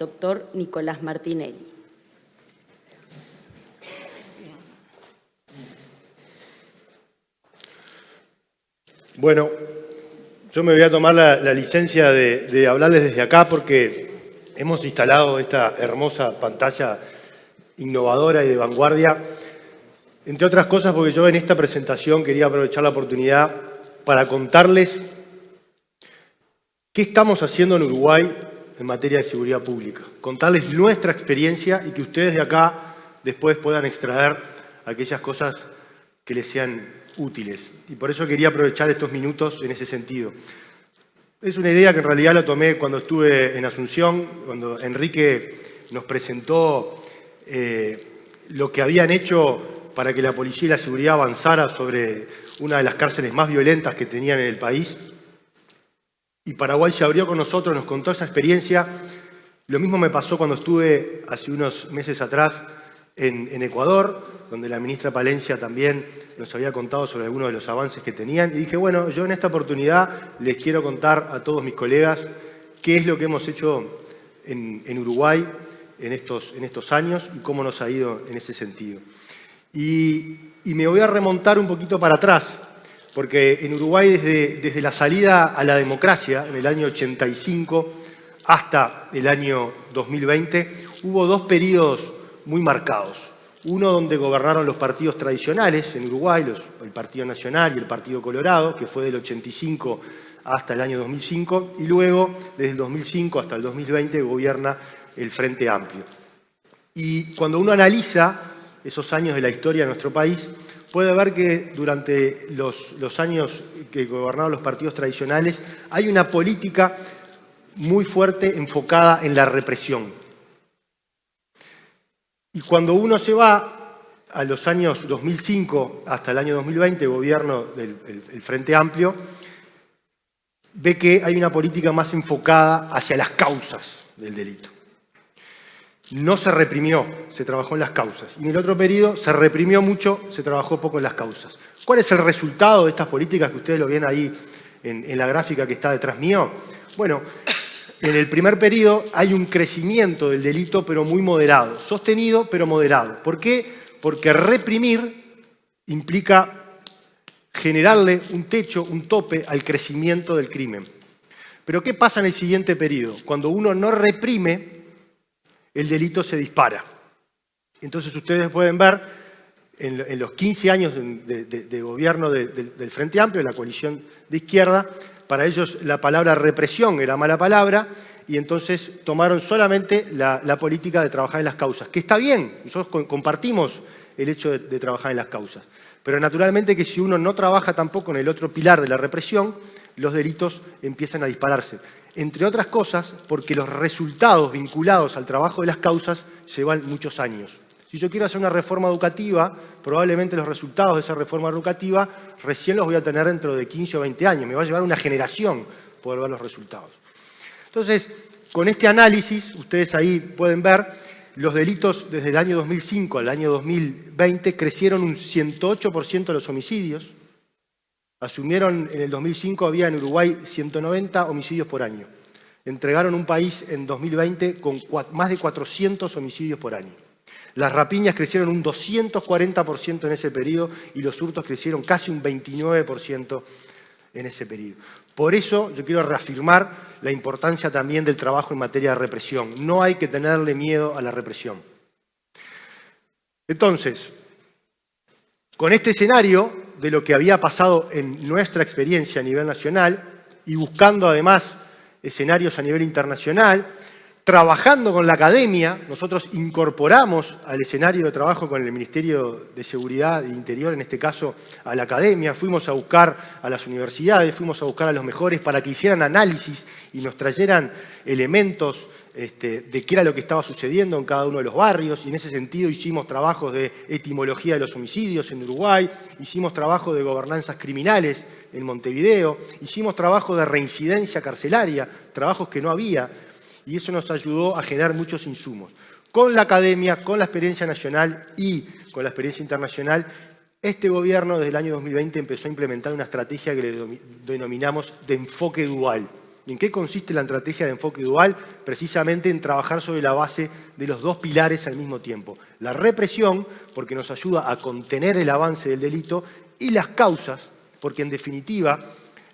doctor Nicolás Martinelli. Bueno, yo me voy a tomar la licencia de hablarles desde acá porque hemos instalado esta hermosa pantalla innovadora y de vanguardia, entre otras cosas porque yo en esta presentación quería aprovechar la oportunidad para contarles qué estamos haciendo en Uruguay en materia de seguridad pública, contarles nuestra experiencia y que ustedes de acá después puedan extraer aquellas cosas que les sean útiles. Y por eso quería aprovechar estos minutos en ese sentido. Es una idea que en realidad la tomé cuando estuve en Asunción, cuando Enrique nos presentó lo que habían hecho para que la policía y la seguridad avanzara sobre una de las cárceles más violentas que tenían en el país. Y Paraguay se abrió con nosotros, nos contó esa experiencia. Lo mismo me pasó cuando estuve hace unos meses atrás en Ecuador, donde la ministra Palencia también nos había contado sobre algunos de los avances que tenían. Y dije, bueno, yo en esta oportunidad les quiero contar a todos mis colegas qué es lo que hemos hecho en Uruguay en estos años y cómo nos ha ido en ese sentido. Y me voy a remontar un poquito para atrás, porque en Uruguay desde la salida a la democracia, en el año 85 hasta el año 2020, hubo dos periodos muy marcados. Uno donde gobernaron los partidos tradicionales en Uruguay, el Partido Nacional y el Partido Colorado, que fue del 85 hasta el año 2005, y luego, desde el 2005 hasta el 2020, gobierna el Frente Amplio. Y cuando uno analiza esos años de la historia de nuestro país, puede ver que durante los años que gobernaron los partidos tradicionales hay una política muy fuerte enfocada en la represión. Y cuando uno se va a los años 2005 hasta el año 2020, gobierno del Frente Amplio, ve que hay una política más enfocada hacia las causas del delito. No se reprimió, se trabajó en las causas. Y en el otro periodo se reprimió mucho, se trabajó poco en las causas. ¿Cuál es el resultado de estas políticas que ustedes lo ven ahí en la gráfica que está detrás mío? Bueno, en el primer periodo hay un crecimiento del delito, pero muy moderado, sostenido, pero moderado. ¿Por qué? Porque reprimir implica generarle un techo, un tope al crecimiento del crimen. Pero ¿qué pasa en el siguiente periodo? Cuando uno no reprime, el delito se dispara. Entonces ustedes pueden ver en los 15 años de gobierno del Frente Amplio, de la coalición de izquierda, para ellos la palabra represión era mala palabra y entonces tomaron solamente la política de trabajar en las causas, que está bien, nosotros compartimos el hecho de trabajar en las causas, pero naturalmente que si uno no trabaja tampoco en el otro pilar de la represión, los delitos empiezan a dispararse. Entre otras cosas, porque los resultados vinculados al trabajo de las causas llevan muchos años. Si yo quiero hacer una reforma educativa, probablemente los resultados de esa reforma educativa recién los voy a tener dentro de 15 o 20 años. Me va a llevar una generación poder ver los resultados. Entonces, con este análisis, ustedes ahí pueden ver, los delitos desde el año 2005 al año 2020 crecieron un 108% los homicidios. Asumieron en el 2005, había en Uruguay 190 homicidios por año. Entregaron un país en 2020 con más de 400 homicidios por año. Las rapiñas crecieron un 240% en ese periodo y los hurtos crecieron casi un 29% en ese periodo. Por eso yo quiero reafirmar la importancia también del trabajo en materia de represión. No hay que tenerle miedo a la represión. Entonces, con este escenario de lo que había pasado en nuestra experiencia a nivel nacional y buscando además escenarios a nivel internacional, trabajando con la academia, nosotros incorporamos al escenario de trabajo con el Ministerio de Seguridad e Interior, en este caso a la academia, fuimos a buscar a las universidades, fuimos a buscar a los mejores para que hicieran análisis y nos trajeran elementos de qué era lo que estaba sucediendo en cada uno de los barrios, y en ese sentido hicimos trabajos de etimología de los homicidios en Uruguay, hicimos trabajo de gobernanzas criminales en Montevideo, hicimos trabajo de reincidencia carcelaria, trabajos que no había, y eso nos ayudó a generar muchos insumos. Con la academia, con la experiencia nacional y con la experiencia internacional, este gobierno desde el año 2020 empezó a implementar una estrategia que le denominamos de enfoque dual. ¿En qué consiste la estrategia de enfoque dual? Precisamente en trabajar sobre la base de los dos pilares al mismo tiempo. La represión, porque nos ayuda a contener el avance del delito, y las causas, porque en definitiva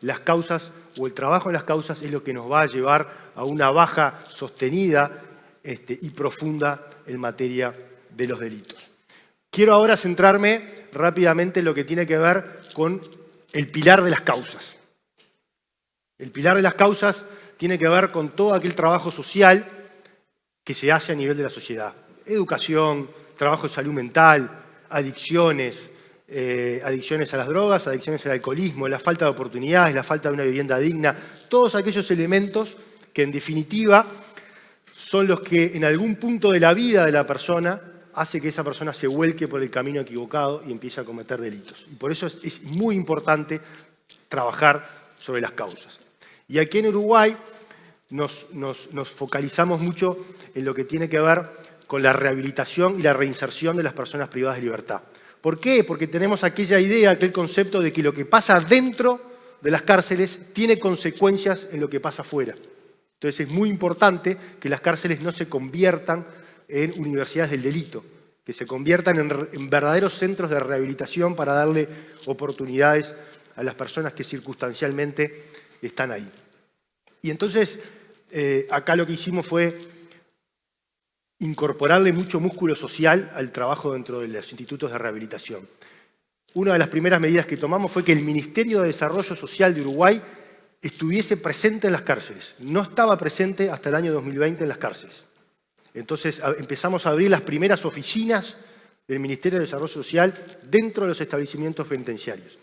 las causas o el trabajo en las causas es lo que nos va a llevar a una baja sostenida y profunda en materia de los delitos. Quiero ahora centrarme rápidamente en lo que tiene que ver con el pilar de las causas. El pilar de las causas tiene que ver con todo aquel trabajo social que se hace a nivel de la sociedad. Educación, trabajo de salud mental, adicciones, adicciones a las drogas, adicciones al alcoholismo, la falta de oportunidades, la falta de una vivienda digna, todos aquellos elementos que en definitiva son los que en algún punto de la vida de la persona hace que esa persona se vuelque por el camino equivocado y empiece a cometer delitos. Y por eso es muy importante trabajar sobre las causas. Y aquí en Uruguay nos focalizamos mucho en lo que tiene que ver con la rehabilitación y la reinserción de las personas privadas de libertad. ¿Por qué? Porque tenemos aquella idea, aquel concepto de que lo que pasa dentro de las cárceles tiene consecuencias en lo que pasa afuera. Entonces es muy importante que las cárceles no se conviertan en universidades del delito, que se conviertan en verdaderos centros de rehabilitación para darle oportunidades a las personas que circunstancialmente están ahí. Y entonces acá lo que hicimos fue incorporarle mucho músculo social al trabajo dentro de los institutos de rehabilitación. Una de las primeras medidas que tomamos fue que el Ministerio de Desarrollo Social de Uruguay estuviese presente en las cárceles. No estaba presente hasta el año 2020 en las cárceles. Entonces empezamos a abrir las primeras oficinas del Ministerio de Desarrollo Social dentro de los establecimientos penitenciarios.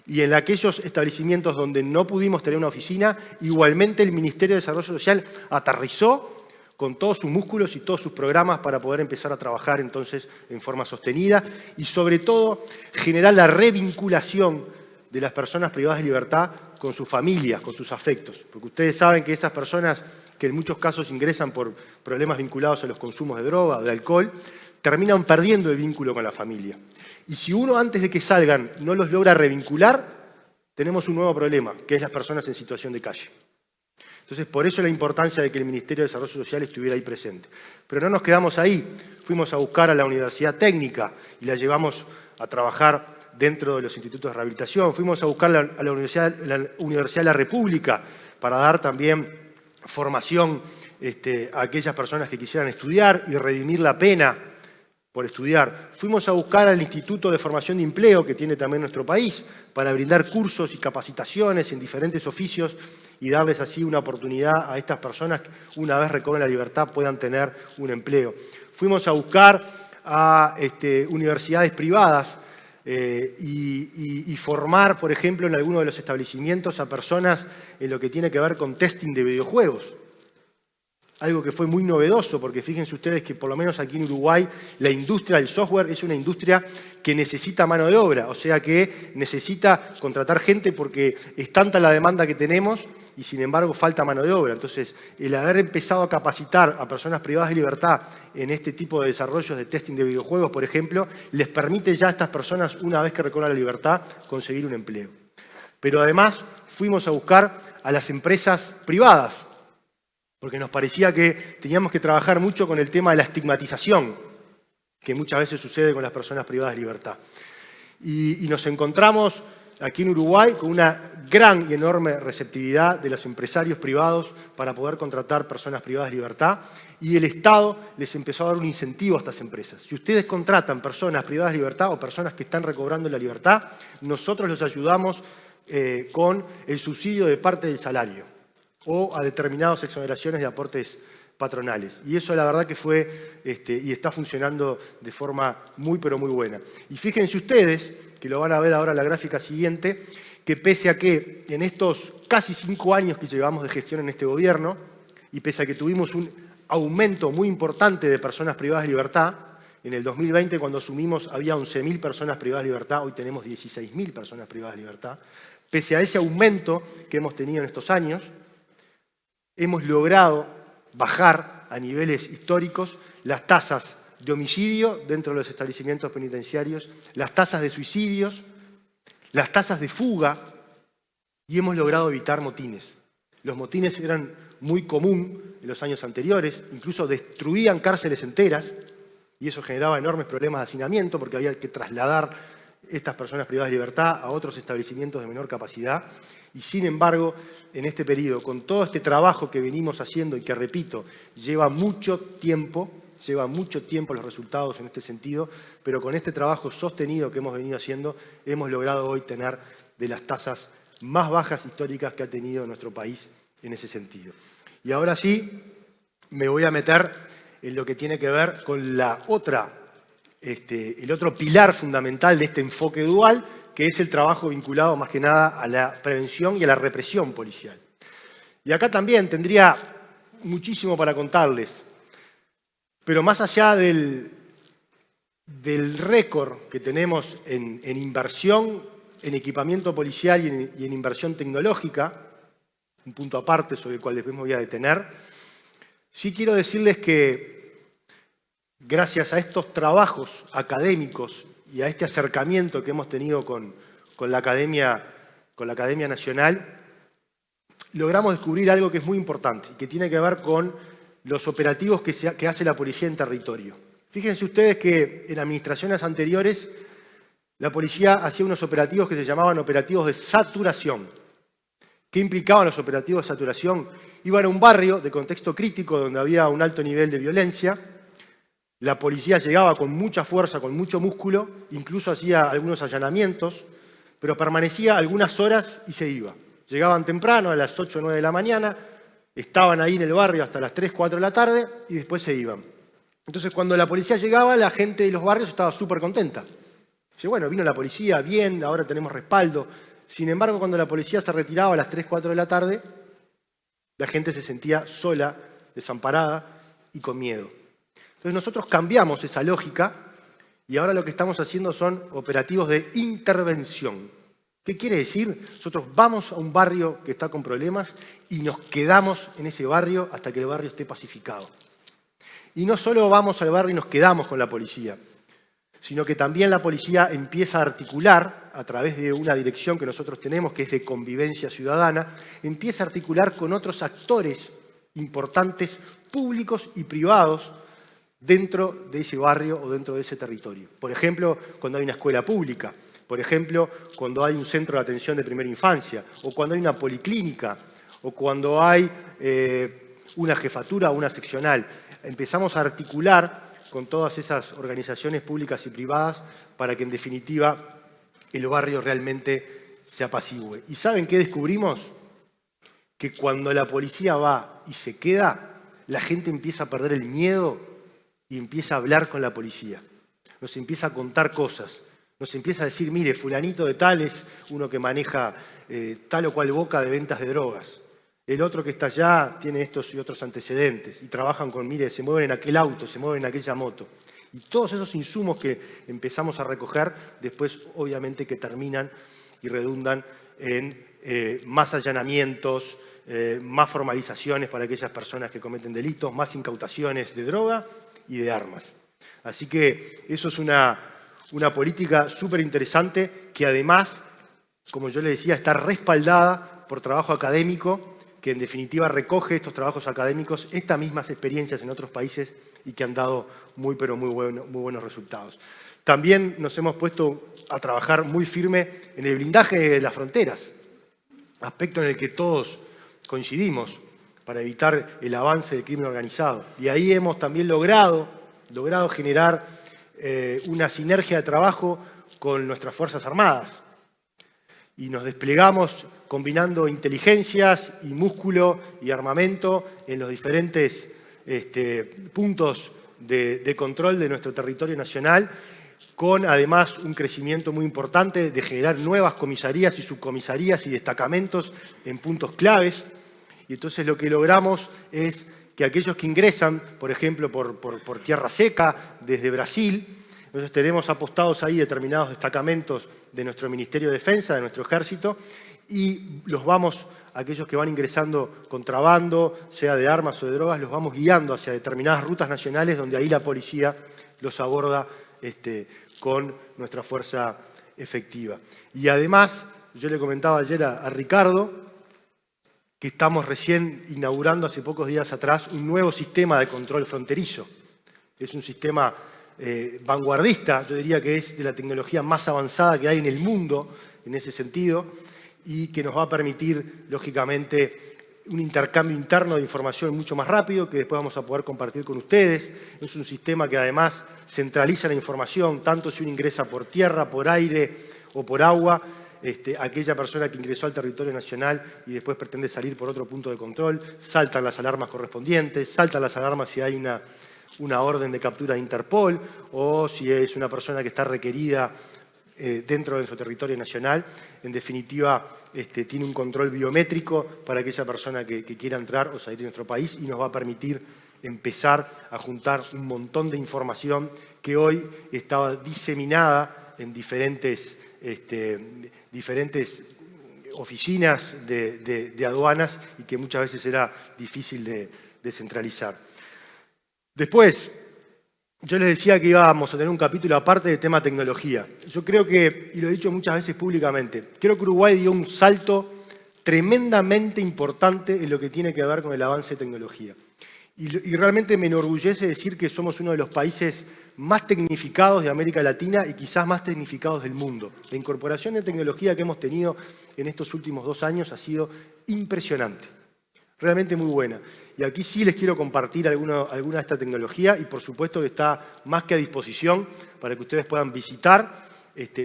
Y en aquellos establecimientos donde no pudimos tener una oficina, igualmente el Ministerio de Desarrollo Social aterrizó con todos sus músculos y todos sus programas para poder empezar a trabajar entonces en forma sostenida y sobre todo generar la revinculación de las personas privadas de libertad con sus familias, con sus afectos. Porque ustedes saben que esas personas que en muchos casos ingresan por problemas vinculados a los consumos de droga o de alcohol, terminan perdiendo el vínculo con la familia. Y si uno antes de que salgan no los logra revincular, tenemos un nuevo problema, que es las personas en situación de calle. Entonces, por eso la importancia de que el Ministerio de Desarrollo Social estuviera ahí presente. Pero no nos quedamos ahí, fuimos a buscar a la Universidad Técnica y la llevamos a trabajar dentro de los institutos de rehabilitación, fuimos a buscar a la Universidad de la República para dar también formación a aquellas personas que quisieran estudiar y redimir la pena por estudiar. Fuimos a buscar al Instituto de Formación de Empleo, que tiene también nuestro país, para brindar cursos y capacitaciones en diferentes oficios y darles así una oportunidad a estas personas que una vez recobren la libertad puedan tener un empleo. Fuimos a buscar a universidades privadas y formar, por ejemplo, en alguno de los establecimientos a personas en lo que tiene que ver con testing de videojuegos. Algo que fue muy novedoso, porque fíjense ustedes que por lo menos aquí en Uruguay la industria del software es una industria que necesita mano de obra, o sea que necesita contratar gente porque es tanta la demanda que tenemos y sin embargo falta mano de obra. Entonces, el haber empezado a capacitar a personas privadas de libertad en este tipo de desarrollos de testing de videojuegos, por ejemplo, les permite ya a estas personas, una vez que recobran la libertad, conseguir un empleo. Pero además fuimos a buscar a las empresas privadas, porque nos parecía que teníamos que trabajar mucho con el tema de la estigmatización, que muchas veces sucede con las personas privadas de libertad. Y nos encontramos aquí en Uruguay con una gran y enorme receptividad de los empresarios privados para poder contratar personas privadas de libertad, y el Estado les empezó a dar un incentivo a estas empresas. Si ustedes contratan personas privadas de libertad o personas que están recobrando la libertad, nosotros los ayudamos con el subsidio de parte del salario o a determinadas exoneraciones de aportes patronales. Y eso la verdad que fue y está funcionando de forma muy pero muy buena. Y fíjense ustedes, que lo van a ver ahora en la gráfica siguiente, que pese a que en estos casi 5 años que llevamos de gestión en este gobierno, y pese a que tuvimos un aumento muy importante de personas privadas de libertad, en el 2020 cuando asumimos había 11.000 personas privadas de libertad, hoy tenemos 16.000 personas privadas de libertad, pese a ese aumento que hemos tenido en estos años, hemos logrado bajar a niveles históricos las tasas de homicidio dentro de los establecimientos penitenciarios, las tasas de suicidios, las tasas de fuga, y hemos logrado evitar motines. Los motines eran muy común en los años anteriores, incluso destruían cárceles enteras y eso generaba enormes problemas de hacinamiento porque había que trasladar estas personas privadas de libertad a otros establecimientos de menor capacidad. Y sin embargo, en este periodo, con todo este trabajo que venimos haciendo y que, repito, lleva mucho tiempo los resultados en este sentido, pero con este trabajo sostenido que hemos venido haciendo, hemos logrado hoy tener de las tasas más bajas históricas que ha tenido nuestro país en ese sentido. Y ahora sí, me voy a meter en lo que tiene que ver con el otro pilar fundamental de este enfoque dual, que es el trabajo vinculado más que nada a la prevención y a la represión policial. Y acá también tendría muchísimo para contarles, pero más allá del récord que tenemos en inversión, en equipamiento policial y en inversión tecnológica, un punto aparte sobre el cual después me voy a detener, sí quiero decirles que gracias a estos trabajos académicos y a este acercamiento que hemos tenido con la Academia Nacional, logramos descubrir algo que es muy importante y que tiene que ver con los operativos que hace la policía en territorio. Fíjense ustedes que en administraciones anteriores la policía hacía unos operativos que se llamaban operativos de saturación. ¿Qué implicaban los operativos de saturación? Iban a un barrio de contexto crítico donde había un alto nivel de violencia. La policía llegaba con mucha fuerza, con mucho músculo, incluso hacía algunos allanamientos, pero permanecía algunas horas y se iba. Llegaban temprano, a las 8 o 9 de la mañana, estaban ahí en el barrio hasta las 3, 4 de la tarde y después se iban. Entonces, cuando la policía llegaba, la gente de los barrios estaba súper contenta. Dice, bueno, vino la policía, bien, ahora tenemos respaldo. Sin embargo, cuando la policía se retiraba a las 3, 4 de la tarde, la gente se sentía sola, desamparada y con miedo. Entonces nosotros cambiamos esa lógica y ahora lo que estamos haciendo son operativos de intervención. ¿Qué quiere decir? Nosotros vamos a un barrio que está con problemas y nos quedamos en ese barrio hasta que el barrio esté pacificado. Y no solo vamos al barrio y nos quedamos con la policía, sino que también la policía empieza a articular, a través de una dirección que nosotros tenemos, que es de convivencia ciudadana, empieza a articular con otros actores importantes, públicos y privados, dentro de ese barrio o dentro de ese territorio. Por ejemplo, cuando hay una escuela pública, por ejemplo, cuando hay un centro de atención de primera infancia, o cuando hay una policlínica, o cuando hay una jefatura o una seccional. Empezamos a articular con todas esas organizaciones públicas y privadas para que, en definitiva, el barrio realmente se apacigüe. ¿Y saben qué descubrimos? Que cuando la policía va y se queda, la gente empieza a perder el miedo y empieza a hablar con la policía. Nos empieza a contar cosas. Nos empieza a decir, mire, fulanito de tal es uno que maneja tal o cual boca de ventas de drogas. El otro que está allá tiene estos y otros antecedentes y trabajan con, mire, se mueven en aquel auto, se mueven en aquella moto. Y todos esos insumos que empezamos a recoger, después obviamente que terminan y redundan en más allanamientos, más formalizaciones para aquellas personas que cometen delitos, más incautaciones de droga y de armas. Así que eso es una política súper interesante que además, como yo le decía, está respaldada por trabajo académico que en definitiva recoge estos trabajos académicos, estas mismas experiencias en otros países y que han dado muy buenos resultados. También nos hemos puesto a trabajar muy firme en el blindaje de las fronteras, aspecto en el que todos coincidimos para evitar el avance del crimen organizado. Y ahí hemos también logrado generar una sinergia de trabajo con nuestras Fuerzas Armadas. Y nos desplegamos combinando inteligencias y músculo y armamento en los diferentes puntos de control de nuestro territorio nacional, con además un crecimiento muy importante de generar nuevas comisarías y subcomisarías y destacamentos en puntos claves. Y entonces lo que logramos es que aquellos que ingresan, por ejemplo, por tierra seca desde Brasil, entonces tenemos apostados ahí determinados destacamentos de nuestro Ministerio de Defensa, de nuestro Ejército, y aquellos que van ingresando contrabando, sea de armas o de drogas, los vamos guiando hacia determinadas rutas nacionales donde ahí la policía los aborda con nuestra fuerza efectiva. Y además, yo le comentaba ayer a Ricardo, que estamos recién inaugurando hace pocos días atrás un nuevo sistema de control fronterizo. Es un sistema vanguardista, yo diría que es de la tecnología más avanzada que hay en el mundo en ese sentido, y que nos va a permitir, lógicamente, un intercambio interno de información mucho más rápido, que después vamos a poder compartir con ustedes. Es un sistema que además centraliza la información, tanto si uno ingresa por tierra, por aire o por agua, aquella persona que ingresó al territorio nacional y después pretende salir por otro punto de control, saltan las alarmas correspondientes, saltan las alarmas si hay una orden de captura de Interpol o si es una persona que está requerida dentro de nuestro territorio nacional. En definitiva, tiene un control biométrico para aquella persona que quiera entrar o salir de nuestro país y nos va a permitir empezar a juntar un montón de información que hoy estaba diseminada en diferentes oficinas de aduanas y que muchas veces era difícil de centralizar. Después, yo les decía que íbamos a tener un capítulo aparte de tema tecnología. Yo creo que, y lo he dicho muchas veces públicamente, creo que Uruguay dio un salto tremendamente importante en lo que tiene que ver con el avance de tecnología. Y realmente me enorgullece decir que somos uno de los países más tecnificados de América Latina y quizás más tecnificados del mundo. La incorporación de tecnología que hemos tenido en estos últimos 2 años ha sido impresionante, realmente muy buena. Y aquí sí les quiero compartir alguna de esta tecnología y por supuesto que está más que a disposición para que ustedes puedan visitar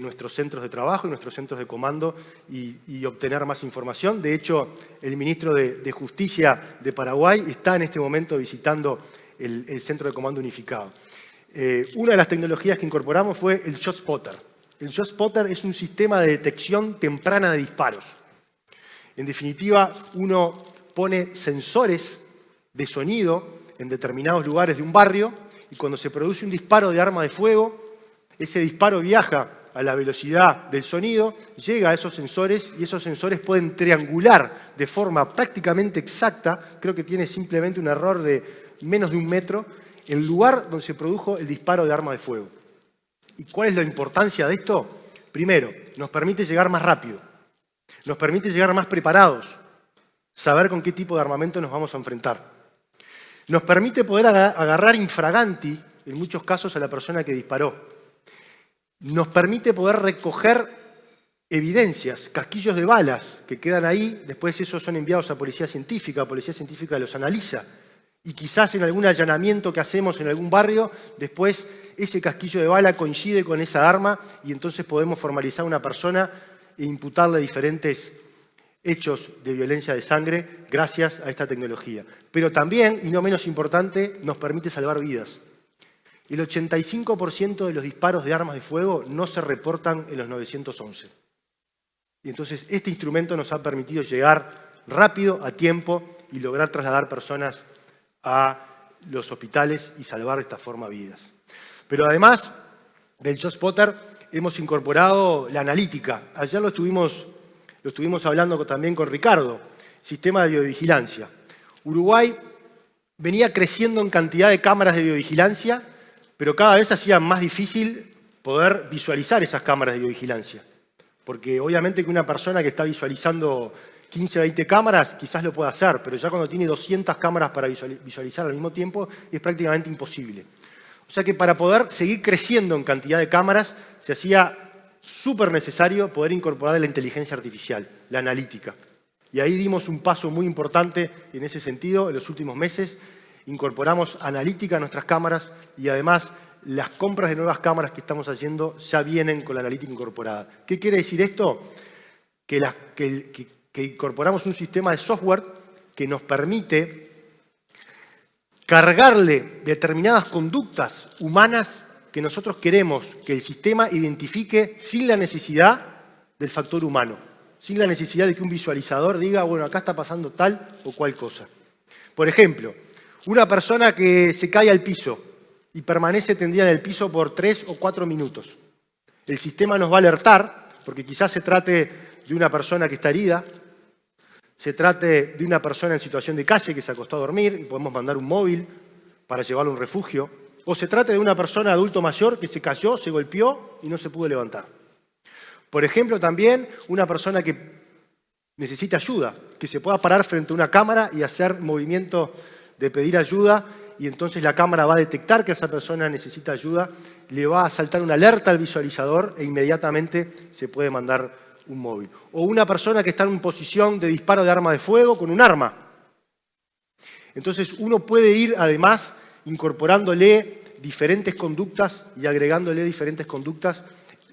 nuestros centros de trabajo y nuestros centros de comando y obtener más información. De hecho, el ministro de Justicia de Paraguay está en este momento visitando el centro de comando unificado. Una de las tecnologías que incorporamos fue el ShotSpotter. El ShotSpotter es un sistema de detección temprana de disparos. En definitiva, uno pone sensores de sonido en determinados lugares de un barrio y cuando se produce un disparo de arma de fuego, ese disparo viaja a la velocidad del sonido, llega a esos sensores y esos sensores pueden triangular de forma prácticamente exacta, creo que tiene simplemente un error de menos de 1 metro, el lugar donde se produjo el disparo de arma de fuego. ¿Y cuál es la importancia de esto? Primero, nos permite llegar más rápido, nos permite llegar más preparados, saber con qué tipo de armamento nos vamos a enfrentar. Nos permite poder agarrar infraganti, en muchos casos, a la persona que disparó. Nos permite poder recoger evidencias, casquillos de balas que quedan ahí, después esos son enviados a policía científica los analiza. Y quizás en algún allanamiento que hacemos en algún barrio, después ese casquillo de bala coincide con esa arma y entonces podemos formalizar a una persona e imputarle diferentes hechos de violencia de sangre gracias a esta tecnología. Pero también, y no menos importante, nos permite salvar vidas. El 85% de los disparos de armas de fuego no se reportan en los 911. Y entonces este instrumento nos ha permitido llegar rápido, a tiempo, y lograr trasladar personas a los hospitales y salvar de esta forma vidas. Pero además del ShotSpotter hemos incorporado la analítica. Ayer lo estuvimos hablando también con Ricardo, sistema de biovigilancia. Uruguay venía creciendo en cantidad de cámaras de biovigilancia, pero cada vez hacía más difícil poder visualizar esas cámaras de biovigilancia. Porque obviamente que una persona que está visualizando 15 o 20 cámaras quizás lo pueda hacer, pero ya cuando tiene 200 cámaras para visualizar al mismo tiempo es prácticamente imposible. O sea que para poder seguir creciendo en cantidad de cámaras se hacía súper necesario poder incorporar la inteligencia artificial, la analítica. Y ahí dimos un paso muy importante en ese sentido en los últimos meses. Incorporamos analítica a nuestras cámaras y además las compras de nuevas cámaras que estamos haciendo ya vienen con la analítica incorporada. ¿Qué quiere decir esto? Que incorporamos un sistema de software que nos permite cargarle determinadas conductas humanas que nosotros queremos que el sistema identifique sin la necesidad del factor humano, sin la necesidad de que un visualizador diga, bueno, acá está pasando tal o cual cosa. Por ejemplo, una persona que se cae al piso y permanece tendida en el piso por 3 o 4 minutos. El sistema nos va a alertar, porque quizás se trate de una persona que está herida, se trate de una persona en situación de calle que se acostó a dormir y podemos mandar un móvil para llevarlo a un refugio, o se trate de una persona adulto mayor que se cayó, se golpeó y no se pudo levantar. Por ejemplo, también una persona que necesita ayuda, que se pueda parar frente a una cámara y hacer movimiento de pedir ayuda, y entonces la cámara va a detectar que esa persona necesita ayuda, le va a saltar una alerta al visualizador e inmediatamente se puede mandar un móvil. O una persona que está en posición de disparo de arma de fuego con un arma. Entonces uno puede ir además incorporándole diferentes conductas y agregándole diferentes conductas.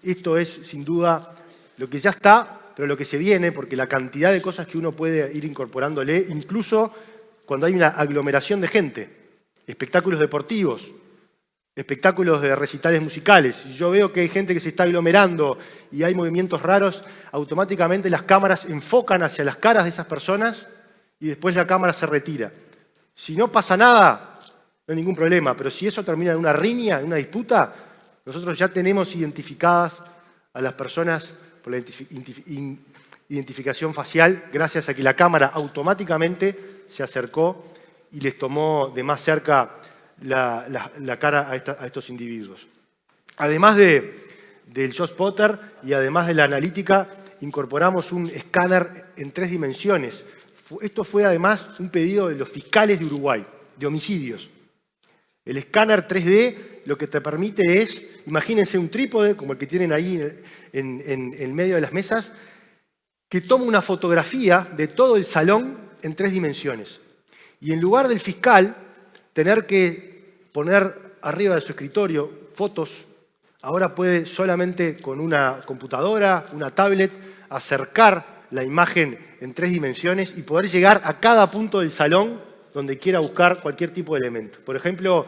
Esto es sin duda lo que ya está, pero lo que se viene, porque la cantidad de cosas que uno puede ir incorporándole, incluso cuando hay una aglomeración de gente, espectáculos deportivos, espectáculos de recitales musicales. Si yo veo que hay gente que se está aglomerando y hay movimientos raros, automáticamente las cámaras enfocan hacia las caras de esas personas y después la cámara se retira. Si no pasa nada, no hay ningún problema, pero si eso termina en una riña, en una disputa, nosotros ya tenemos identificadas a las personas por la identificación facial, gracias a que la cámara automáticamente se acercó y les tomó de más cerca la cara a estos individuos. Además del ShotSpotter y además de la analítica, incorporamos un escáner en 3 dimensiones. Esto fue además un pedido de los fiscales de Uruguay, de homicidios. El escáner 3D lo que te permite es, imagínense un trípode, como el que tienen ahí en medio de las mesas, que toma una fotografía de todo el salón en 3 dimensiones. Y en lugar del fiscal tener que poner arriba de su escritorio fotos, ahora puede solamente con una computadora, una tablet, acercar la imagen en 3 dimensiones y poder llegar a cada punto del salón donde quiera buscar cualquier tipo de elemento. Por ejemplo,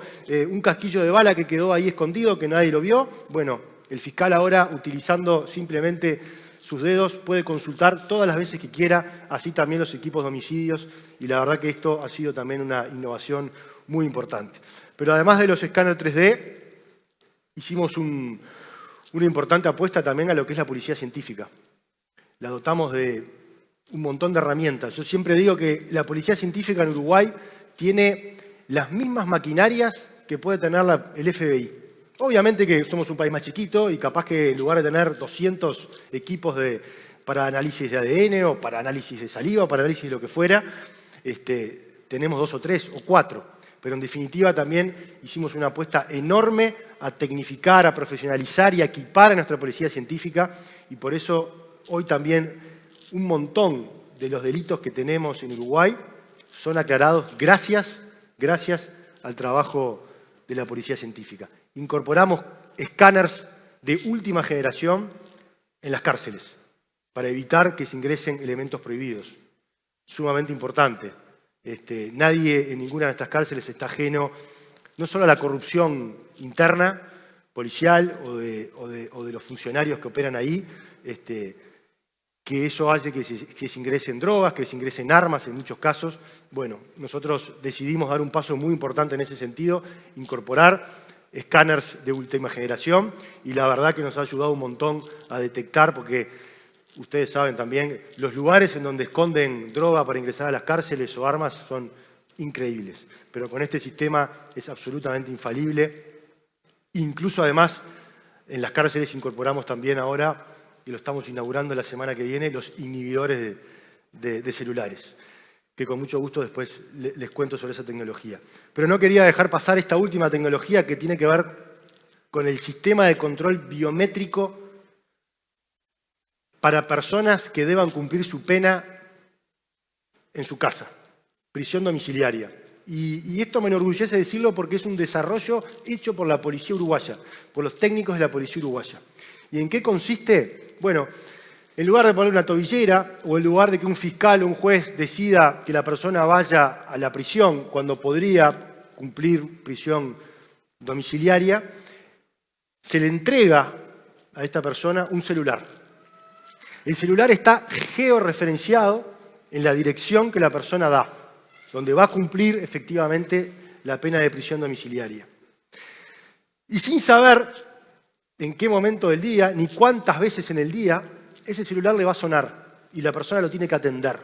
un casquillo de bala que quedó ahí escondido, que nadie lo vio. Bueno, el fiscal ahora, utilizando simplemente sus dedos, puede consultar todas las veces que quiera, así también los equipos de homicidios, y la verdad que esto ha sido también una innovación muy importante. Pero además de los escáneres 3D, hicimos una importante apuesta también a lo que es la policía científica. La dotamos de un montón de herramientas. Yo siempre digo que la policía científica en Uruguay tiene las mismas maquinarias que puede tener el FBI. Obviamente que somos un país más chiquito y capaz que en lugar de tener 200 equipos para análisis de ADN o para análisis de saliva o para análisis de lo que fuera, tenemos 2 o 3 o 4. Pero en definitiva también hicimos una apuesta enorme a tecnificar, a profesionalizar y a equipar a nuestra policía científica, y por eso hoy también un montón de los delitos que tenemos en Uruguay son aclarados gracias al trabajo de la policía científica. Incorporamos escáneres de última generación en las cárceles para evitar que se ingresen elementos prohibidos. Sumamente importante. Nadie en ninguna de estas cárceles está ajeno no solo a la corrupción interna, policial o de los funcionarios que operan ahí, que eso hace que se ingresen drogas, que se ingresen armas en muchos casos. Bueno, nosotros decidimos dar un paso muy importante en ese sentido, incorporar escáneres de última generación, y la verdad que nos ha ayudado un montón a detectar, porque ustedes saben también, los lugares en donde esconden droga para ingresar a las cárceles o armas son increíbles. Pero con este sistema es absolutamente infalible. Incluso además, en las cárceles incorporamos también ahora, y lo estamos inaugurando la semana que viene, los inhibidores de celulares, que con mucho gusto después les cuento sobre esa tecnología. Pero no quería dejar pasar esta última tecnología que tiene que ver con el sistema de control biométrico para personas que deban cumplir su pena en su casa, prisión domiciliaria. Y esto me enorgullece decirlo porque es un desarrollo hecho por la policía uruguaya, por los técnicos de la policía uruguaya. ¿Y en qué consiste? Bueno, en lugar de poner una tobillera o en lugar de que un fiscal o un juez decida que la persona vaya a la prisión cuando podría cumplir prisión domiciliaria, se le entrega a esta persona un celular. El celular está georreferenciado en la dirección que la persona da, donde va a cumplir efectivamente la pena de prisión domiciliaria. Y sin saber en qué momento del día, ni cuántas veces en el día, ese celular le va a sonar y la persona lo tiene que atender.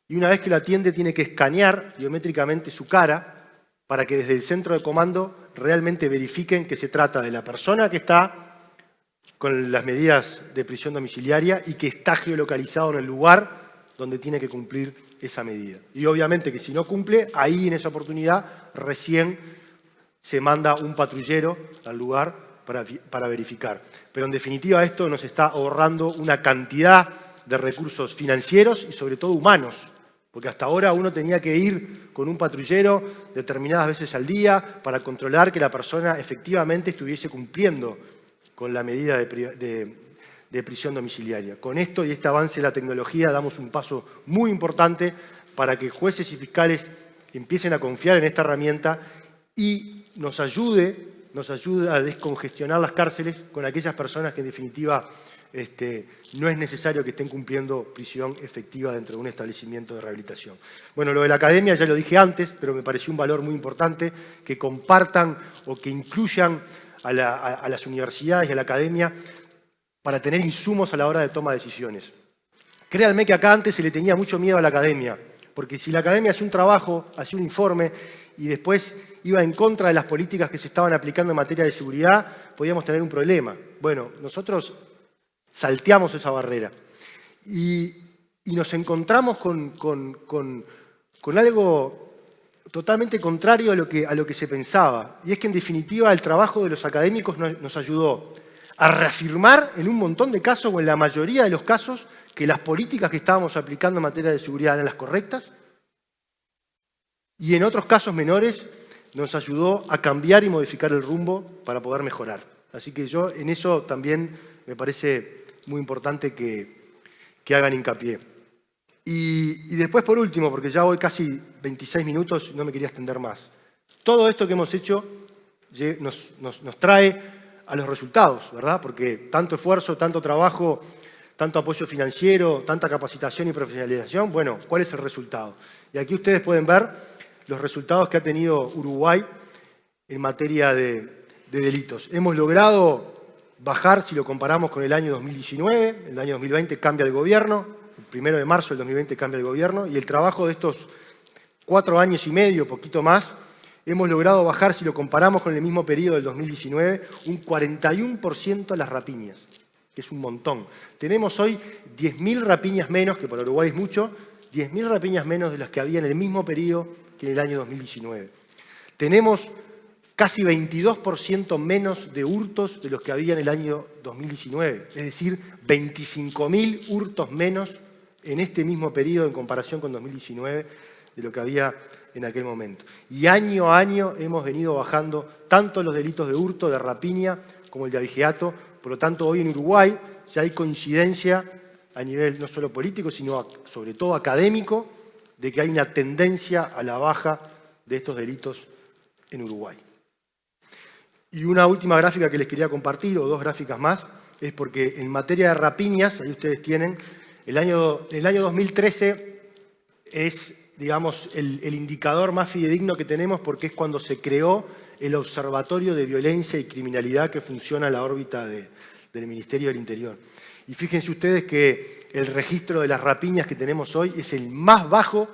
Y una vez que lo atiende, tiene que escanear biométricamente su cara para que desde el centro de comando realmente verifiquen que se trata de la persona que está con las medidas de prisión domiciliaria y que está geolocalizado en el lugar donde tiene que cumplir esa medida. Y obviamente que si no cumple, ahí en esa oportunidad recién se manda un patrullero al lugar para verificar. Pero en definitiva esto nos está ahorrando una cantidad de recursos financieros y sobre todo humanos, porque hasta ahora uno tenía que ir con un patrullero determinadas veces al día para controlar que la persona efectivamente estuviese cumpliendo con la medida de prisión domiciliaria. Con esto y este avance de la tecnología damos un paso muy importante para que jueces y fiscales empiecen a confiar en esta herramienta y nos ayude a descongestionar las cárceles con aquellas personas que en definitiva no es necesario que estén cumpliendo prisión efectiva dentro de un establecimiento de rehabilitación. Bueno, lo de la academia ya lo dije antes, pero me pareció un valor muy importante que compartan o que incluyan a las universidades y a la academia para tener insumos a la hora de toma de decisiones. Créanme que acá antes se le tenía mucho miedo a la academia, porque si la academia hacía un trabajo, hacía un informe y después iba en contra de las políticas que se estaban aplicando en materia de seguridad, podíamos tener un problema. Bueno, nosotros salteamos esa barrera y nos encontramos con algo totalmente contrario a lo que se pensaba. Y es que en definitiva el trabajo de los académicos nos ayudó a reafirmar en un montón de casos o en la mayoría de los casos que las políticas que estábamos aplicando en materia de seguridad eran las correctas y en otros casos menores nos ayudó a cambiar y modificar el rumbo para poder mejorar. Así que yo en eso también me parece muy importante que hagan hincapié. Y después, por último, porque ya voy casi 26 minutos, no me quería extender más. Todo esto que hemos hecho nos trae a los resultados, ¿verdad? Porque tanto esfuerzo, tanto trabajo, tanto apoyo financiero, tanta capacitación y profesionalización, bueno, ¿cuál es el resultado? Y aquí ustedes pueden ver los resultados que ha tenido Uruguay en materia de delitos. Hemos logrado bajar, si lo comparamos con el año 2019, el año 2020 cambia el gobierno, el 1 de marzo del 2020 cambia el gobierno, y el trabajo de estos 4 años y medio, poquito más, hemos logrado bajar, si lo comparamos con el mismo periodo del 2019, un 41% las rapiñas, que es un montón. Tenemos hoy 10.000 rapiñas menos, que para Uruguay es mucho, 10.000 rapiñas menos de las que había en el mismo periodo que en el año 2019. Tenemos casi 22% menos de hurtos de los que había en el año 2019, es decir, 25.000 hurtos menos en este mismo periodo en comparación con 2019 de lo que había en aquel momento. Y año a año hemos venido bajando tanto los delitos de hurto, de rapiña, como el de abigeato. Por lo tanto, hoy en Uruguay ya hay coincidencia a nivel no solo político, sino sobre todo académico, de que hay una tendencia a la baja de estos delitos en Uruguay. Y una última gráfica que les quería compartir, o 2 gráficas más, es porque en materia de rapiñas, ahí ustedes tienen, el año 2013 es, digamos, el indicador más fidedigno que tenemos porque es cuando se creó el Observatorio de Violencia y Criminalidad que funciona en la órbita del Ministerio del Interior. Y fíjense ustedes que el registro de las rapiñas que tenemos hoy es el más bajo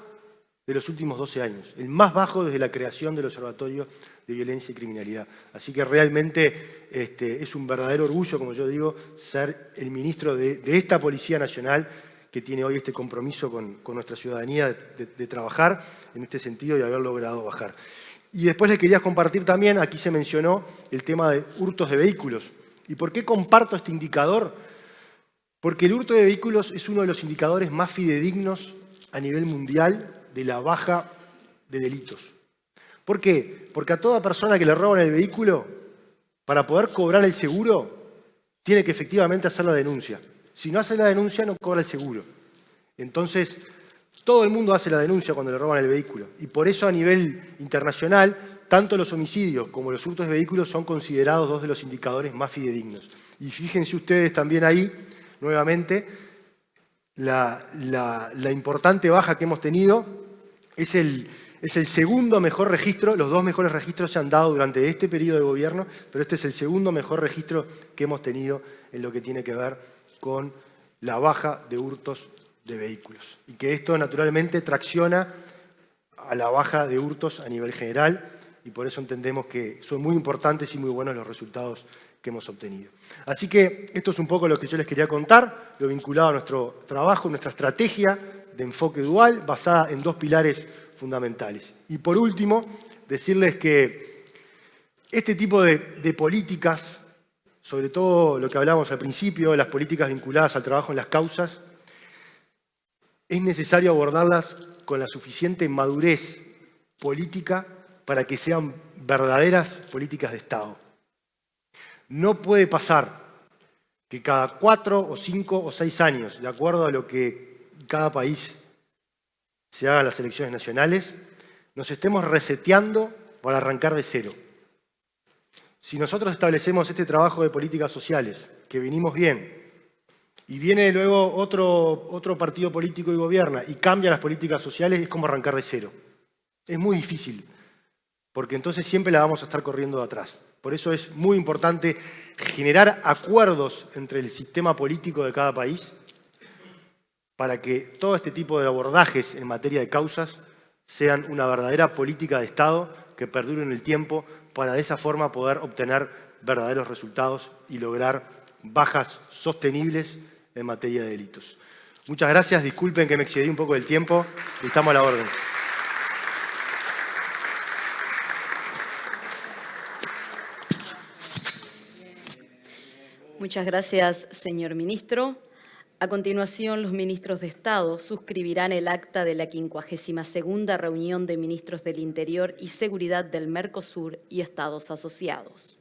de los últimos 12 años, el más bajo desde la creación del Observatorio de Violencia y Criminalidad. Así que realmente es un verdadero orgullo, como yo digo, ser el ministro de esta Policía Nacional que tiene hoy este compromiso con nuestra ciudadanía de trabajar en este sentido y haber logrado bajar. Y después les quería compartir también, aquí se mencionó el tema de hurtos de vehículos. ¿Y por qué comparto este indicador? Porque el hurto de vehículos es uno de los indicadores más fidedignos a nivel mundial de la baja de delitos. ¿Por qué? Porque a toda persona que le roban el vehículo, para poder cobrar el seguro, tiene que efectivamente hacer la denuncia. Si no hace la denuncia, no cobra el seguro. Entonces, todo el mundo hace la denuncia cuando le roban el vehículo. Y por eso a nivel internacional, tanto los homicidios como los hurtos de vehículos son considerados 2 de los indicadores más fidedignos. Y fíjense ustedes también ahí, nuevamente, la importante baja que hemos tenido es el segundo mejor registro. Los 2 mejores registros se han dado durante este periodo de gobierno, pero este es el segundo mejor registro que hemos tenido en lo que tiene que ver con la baja de hurtos de vehículos. Y que esto naturalmente tracciona a la baja de hurtos a nivel general y por eso entendemos que son muy importantes y muy buenos los resultados que hemos obtenido. Así que esto es un poco lo que yo les quería contar, lo vinculado a nuestro trabajo, nuestra estrategia de enfoque dual basada en 2 pilares fundamentales. Y por último, decirles que este tipo de políticas, sobre todo lo que hablábamos al principio, las políticas vinculadas al trabajo en las causas, es necesario abordarlas con la suficiente madurez política para que sean verdaderas políticas de Estado. No puede pasar que cada 4 o 5 o 6 años, de acuerdo a lo que cada país se haga en las elecciones nacionales, nos estemos reseteando para arrancar de cero. Si nosotros establecemos este trabajo de políticas sociales, que venimos bien, y viene luego otro partido político y gobierna y cambia las políticas sociales, es como arrancar de cero. Es muy difícil, porque entonces siempre la vamos a estar corriendo de atrás. Por eso es muy importante generar acuerdos entre el sistema político de cada país para que todo este tipo de abordajes en materia de causas sean una verdadera política de Estado que perdure en el tiempo para de esa forma poder obtener verdaderos resultados y lograr bajas sostenibles en materia de delitos. Muchas gracias, disculpen que me excedí un poco del tiempo y estamos a la orden. Muchas gracias, señor ministro. A continuación, los ministros de Estado suscribirán el acta de la 52ª reunión de ministros del Interior y Seguridad del Mercosur y Estados asociados.